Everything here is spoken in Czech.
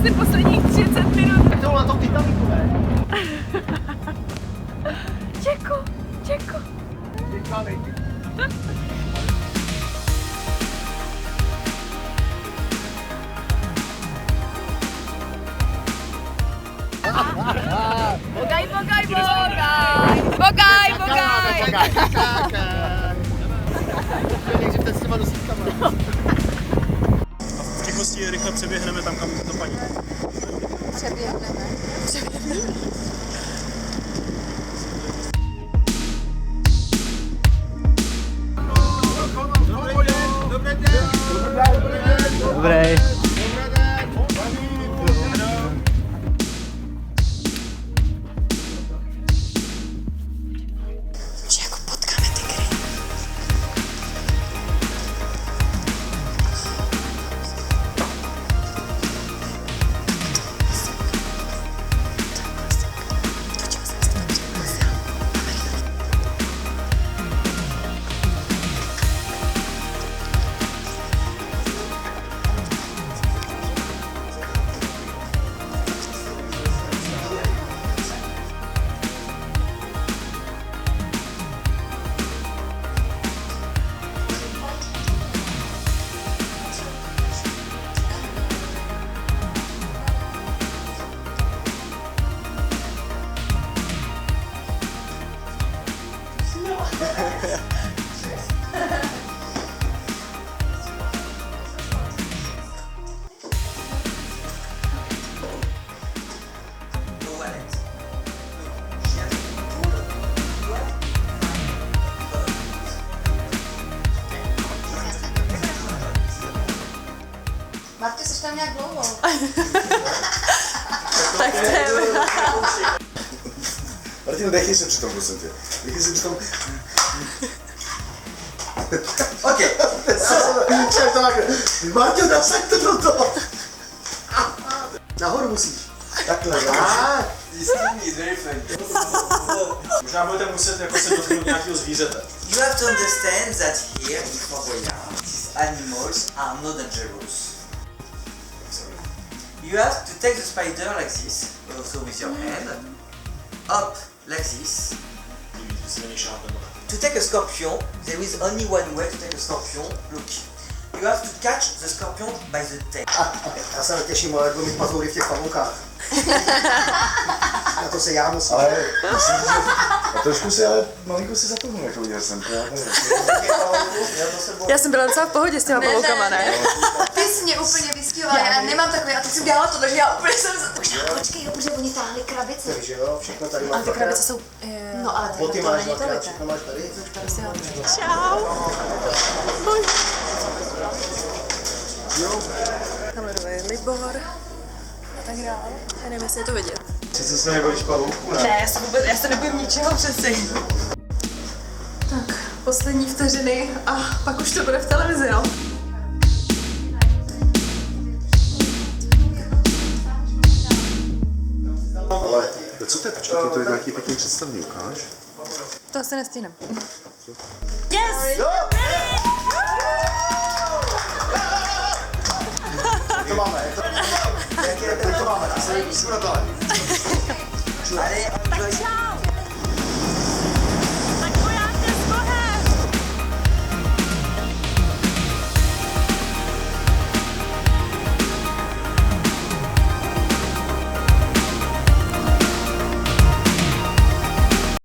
asi posledních 30 minut. Tak to na tom Titaniku, ne? Čeko. Titanic. Bogaj. Nejdřív teď s těma dosítkama. V tichosti rychle přeběhneme tam, kam to paní. Přeběhneme. Dobrý. Že jako potkáme tygry. Martě, jsi tam nějak dlouho? Tak jdeme. Martin, dechej se přitom, prosím tě. Dechej se přitom. OK. Ček to máte. Martin, nasaď to do toho. Nahoru musíš. Takhle. Možná budete muset jako se dotknout nějakého zvířete. You have to understand that here in Fort Boyard, these animals are not dangerous. You have to take the spider like this, also with your hand, up like this. To take a scorpion, there is only one way to take a scorpion. Look, you have to catch the scorpion by the tail. Já se netěším, ale budu mít pazoury v těch pavoukách. Na to se já musím. Ale a trošku si, ale malinko si zapomněl, jak to udělal jsem. Já jsem byla docela v pohodě s těma pavoukama, ne? Ty jsi mě úplně vystívala, já nemám takový, a teď jsem dělala to, takže já úplně jsem počkej, jo, protože oni táhli krabici. Takže jo, všechno tady Ale máš ty dvakrát. krabice jsou... No ale Boty to máš není dvakrát, tolik. všechno máš tady. Čau. Tamhle je Libor. A tak dál. Já nevím, jestli je to vidět. Sice jsme nebojíš pavouku, ne? Ne, já se nebojím ničeho přeci. Tak, poslední vteřiny a pak už to bude v televizi, no. Ale co to je? Počkej, to je nějaký pěkný představní, ukáž? To asi nestihnem. Yes! To máme, to máme. Allez,